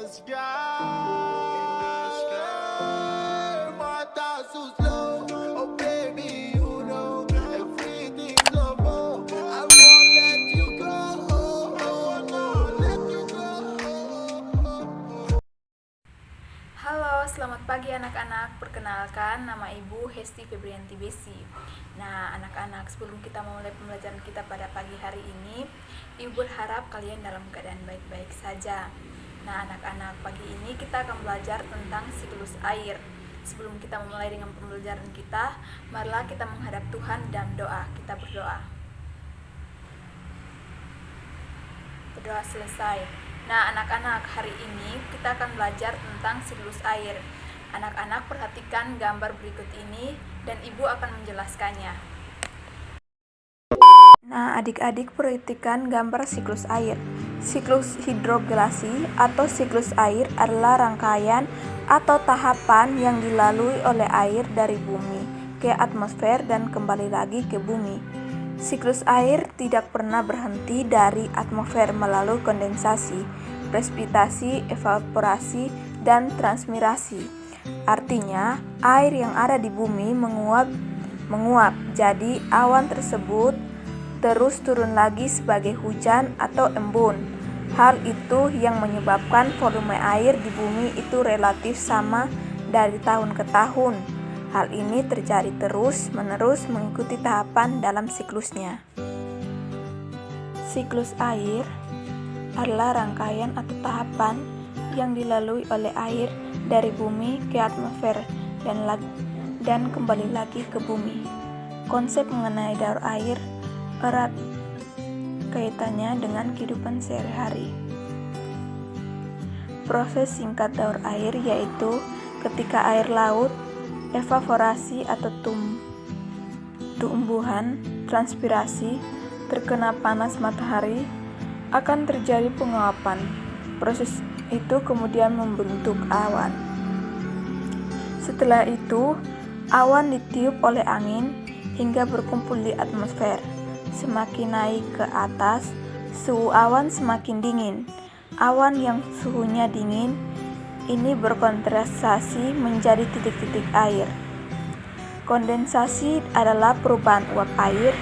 Halo, selamat pagi anak-anak. Perkenalkan, nama Ibu Hesti Febrianti Besi. Nah, anak-anak, sebelum kita memulai pembelajaran kita pada pagi hari ini, Ibu berharap kalian dalam keadaan baik-baik saja. Nah, anak-anak, pagi ini kita akan belajar tentang siklus air. Sebelum kita memulai dengan pembelajaran kita, marilah kita menghadap Tuhan dan doa. Kita berdoa. Berdoa selesai. Nah, anak-anak, hari ini kita akan belajar tentang siklus air. Anak-anak, perhatikan gambar berikut ini dan Ibu akan menjelaskannya. Nah, adik-adik perhatikan gambar siklus air. Siklus hidrogelasi atau siklus air adalah rangkaian atau tahapan yang dilalui oleh air dari bumi ke atmosfer dan kembali lagi ke bumi. Siklus air tidak pernah berhenti dari atmosfer melalui kondensasi, presipitasi, evaporasi, dan transpirasi. Artinya, air yang ada di bumi menguap. Jadi, awan tersebut terus turun lagi sebagai hujan atau embun. Hal itu yang menyebabkan volume air di bumi itu relatif sama dari tahun ke tahun. Hal ini terjadi terus-menerus mengikuti tahapan dalam siklusnya. Siklus air adalah rangkaian atau tahapan yang dilalui oleh air dari bumi ke atmosfer dan kembali lagi ke bumi. Konsep mengenai daur air erat kaitannya dengan kehidupan sehari-hari. Proses singkat daur air yaitu ketika air laut, evaporasi atau tumbuhan, transpirasi, terkena panas matahari, akan terjadi penguapan. Proses itu kemudian membentuk awan. Setelah itu, awan ditiup oleh angin hingga berkumpul di atmosfer. Semakin naik ke atas, suhu awan semakin dingin. Awan yang suhunya dingin ini berkondensasi menjadi titik-titik air. Kondensasi adalah perubahan uap air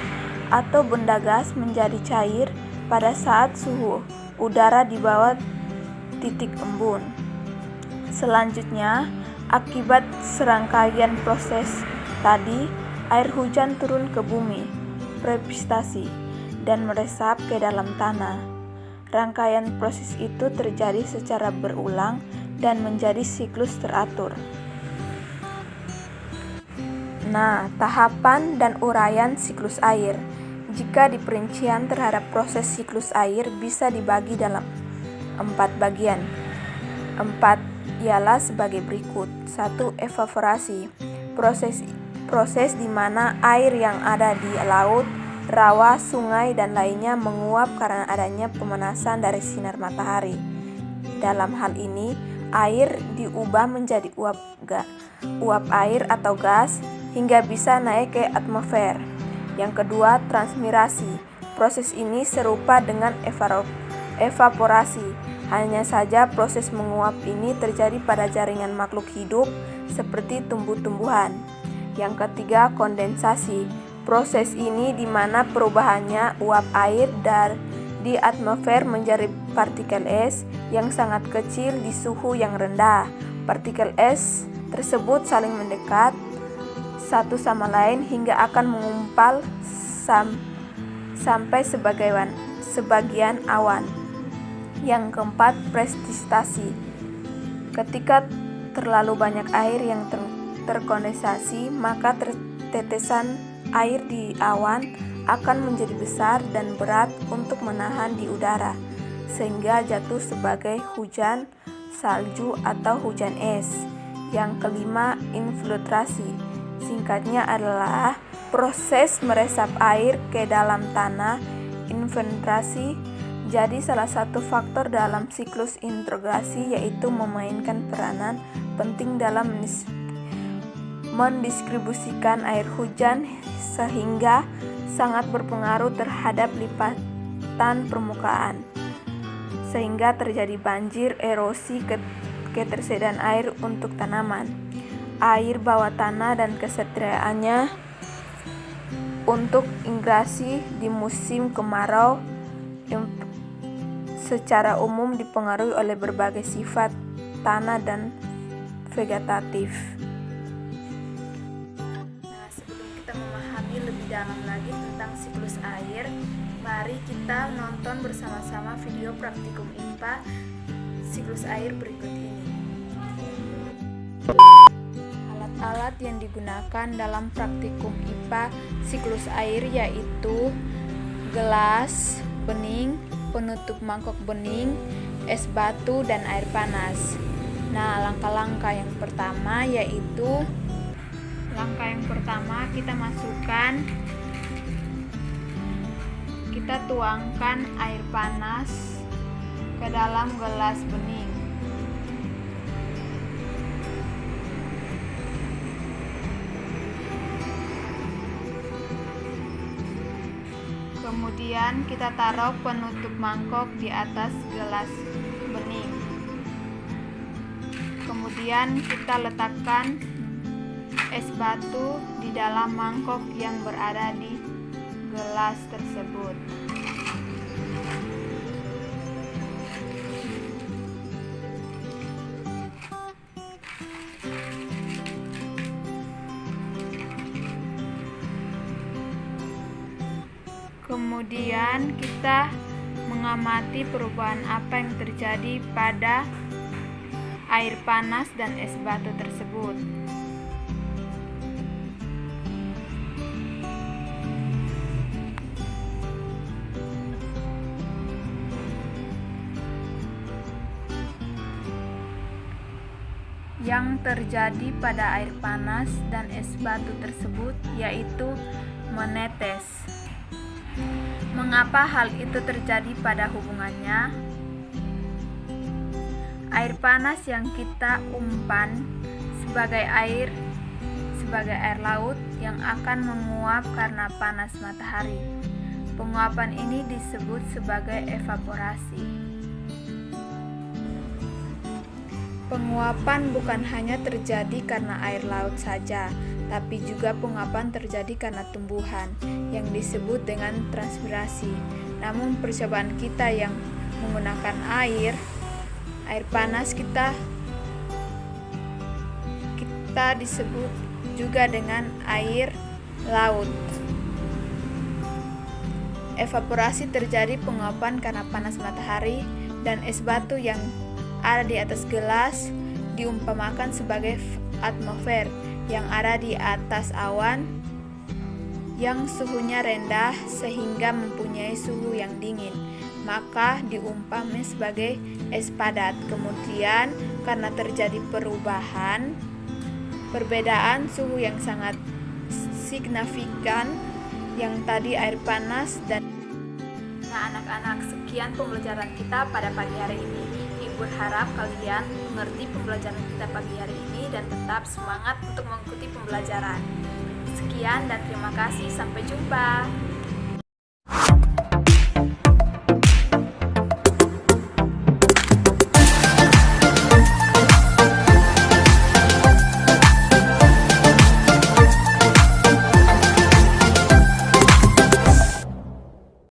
atau benda gas menjadi cair pada saat suhu udara di bawah titik embun. Selanjutnya, akibat serangkaian proses tadi, air hujan turun ke bumi, presipitasi, dan meresap ke dalam tanah. Rangkaian proses itu terjadi secara berulang dan menjadi siklus teratur. Nah, tahapan dan uraian siklus air. Jika diperincian terhadap proses siklus air bisa dibagi dalam 4 bagian. 4 ialah sebagai berikut. 1. Evaporasi. Proses di mana air yang ada di laut, rawa, sungai, dan lainnya menguap karena adanya pemanasan dari sinar matahari. Dalam hal ini, air diubah menjadi uap air atau gas hingga bisa naik ke atmosfer. Yang kedua, transpirasi. Proses ini serupa dengan evaporasi. Hanya saja proses menguap ini terjadi pada jaringan makhluk hidup seperti tumbuh-tumbuhan. Yang ketiga, kondensasi. Proses ini di mana perubahannya uap air di atmosfer menjadi partikel es yang sangat kecil di suhu yang rendah. Partikel es tersebut saling mendekat satu sama lain hingga akan mengumpal sampai sebagian awan. Yang keempat, presipitasi. Ketika terlalu banyak air yang terkondensasi, maka tetesan air di awan akan menjadi besar dan berat untuk menahan di udara, sehingga jatuh sebagai hujan salju atau hujan es. Yang kelima, infiltrasi. Singkatnya adalah proses meresap air ke dalam tanah. Infiltrasi jadi salah satu faktor dalam siklus integrasi, yaitu memainkan peranan penting dalam mendistribusikan air hujan sehingga sangat berpengaruh terhadap lipatan permukaan. sehingga terjadi banjir, erosi, ketersediaan air untuk tanaman, air bawah tanah, dan kesetiaannya untuk irigasi di musim kemarau secara umum dipengaruhi oleh berbagai sifat tanah dan vegetatif. Nah, sebelum kita memahami lebih dalam lagi tentang siklus air, mari kita nonton bersama-sama video praktikum IPA siklus air berikut ini. Alat-alat yang digunakan dalam praktikum IPA siklus air yaitu gelas bening, penutup mangkok bening, es batu, dan air panas. Nah, langkah-langkah yang pertama yaitu kita tuangkan air panas ke dalam gelas bening. Kemudian kita taruh penutup mangkok di atas gelas bening. Kemudian kita letakkan es batu di dalam mangkok yang berada di gelas tersebut. Kemudian kita mengamati perubahan apa yang terjadi pada air panas dan es batu tersebut. Yang terjadi pada air panas dan es batu tersebut yaitu menetes. Mengapa hal itu terjadi pada hubungannya? Air panas yang kita umpan sebagai air laut yang akan menguap karena panas matahari. Penguapan ini disebut sebagai evaporasi. Penguapan bukan hanya terjadi karena air laut saja, tapi juga penguapan terjadi karena tumbuhan yang disebut dengan transpirasi. Namun percobaan kita yang menggunakan air panas kita disebut juga dengan air laut. Evaporasi terjadi penguapan karena panas matahari, dan es batu yang ada di atas gelas diumpamakan sebagai atmosfer yang ada di atas awan yang suhunya rendah sehingga mempunyai suhu yang dingin, maka diumpamai sebagai es padat. Kemudian karena terjadi perbedaan suhu yang sangat signifikan yang tadi air panas dan anak-anak, sekian pembelajaran kita pada pagi hari ini. Ibu harap kalian mengerti pembelajaran kita pagi hari ini dan tetap semangat untuk mengikuti pembelajaran. Sekian dan terima kasih, sampai jumpa.